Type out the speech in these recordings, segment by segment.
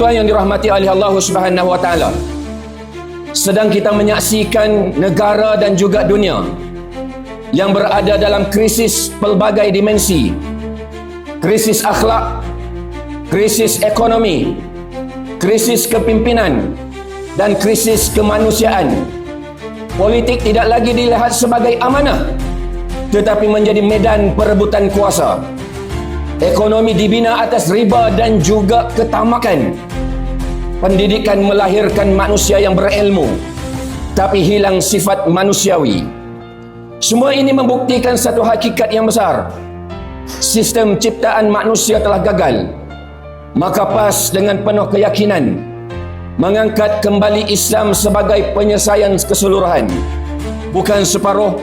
Tuan-tuan yang dirahmati oleh Allah Subhanahu wa taala, sedang kita menyaksikan negara dan juga dunia yang berada dalam krisis pelbagai dimensi. Krisis akhlak, krisis ekonomi, krisis kepimpinan dan krisis kemanusiaan. Politik tidak lagi dilihat sebagai amanah, tetapi menjadi medan perebutan kuasa. Ekonomi dibina atas riba dan juga ketamakan. Pendidikan melahirkan manusia yang berilmu, tapi hilang sifat manusiawi. Semua ini membuktikan satu hakikat yang besar. Sistem ciptaan manusia telah gagal. Maka PAS dengan penuh keyakinan mengangkat kembali Islam sebagai penyelesaian keseluruhan. Bukan separuh,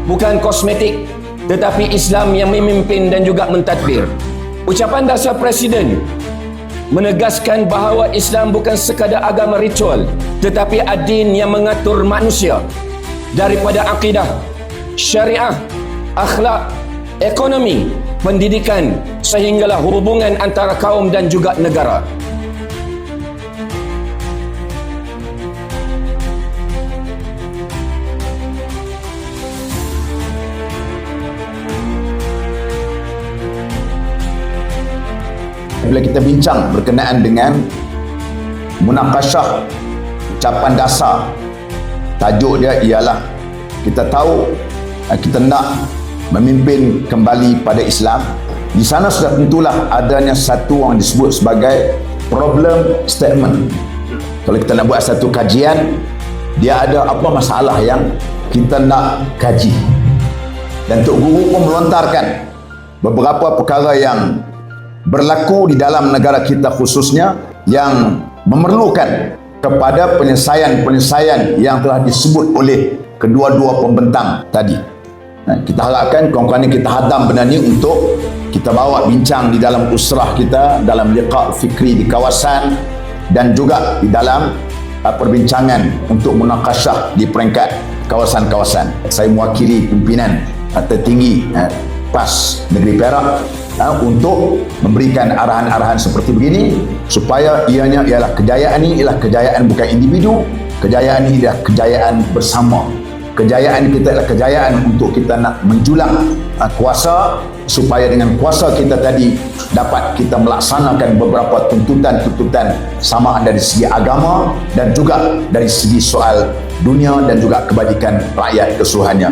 bukan kosmetik, tetapi Islam yang memimpin dan juga mentadbir. Ucapan dasar Presiden menegaskan bahawa Islam bukan sekadar agama ritual, tetapi adin yang mengatur manusia daripada akidah, syariah, akhlak, ekonomi, pendidikan, sehinggalah hubungan antara kaum dan juga negara. Bila kita bincang berkenaan dengan munakasyah, ucapan dasar, tajuk dia ialah kita tahu kita nak memimpin kembali pada Islam. Di sana sudah tentulah adanya satu yang disebut sebagai problem statement. Kalau kita nak buat satu kajian, dia ada apa masalah yang kita nak kaji. Dan Tok Guru pun melontarkan beberapa perkara yang berlaku di dalam negara kita khususnya yang memerlukan kepada penyelesaian-penyelesaian yang telah disebut oleh kedua-dua pembentang tadi. Kita harapkan kawan-kawan kita hadam benda ni untuk kita bawa bincang di dalam usrah kita, dalam liqa' fikri di kawasan dan juga di dalam perbincangan untuk munakasyah di peringkat kawasan-kawasan. Saya mewakili pimpinan tertinggi PAS Negeri Perak untuk memberikan arahan-arahan seperti begini supaya ianya ialah kejayaan ini ialah kejayaan bukan individu, kejayaan ini ialah kejayaan bersama. Kejayaan kita adalah kejayaan untuk kita nak menjulang kuasa, supaya dengan kuasa kita tadi dapat kita melaksanakan beberapa tuntutan-tuntutan sama ada dari segi agama dan juga dari segi soal dunia dan juga kebajikan rakyat keseluruhannya.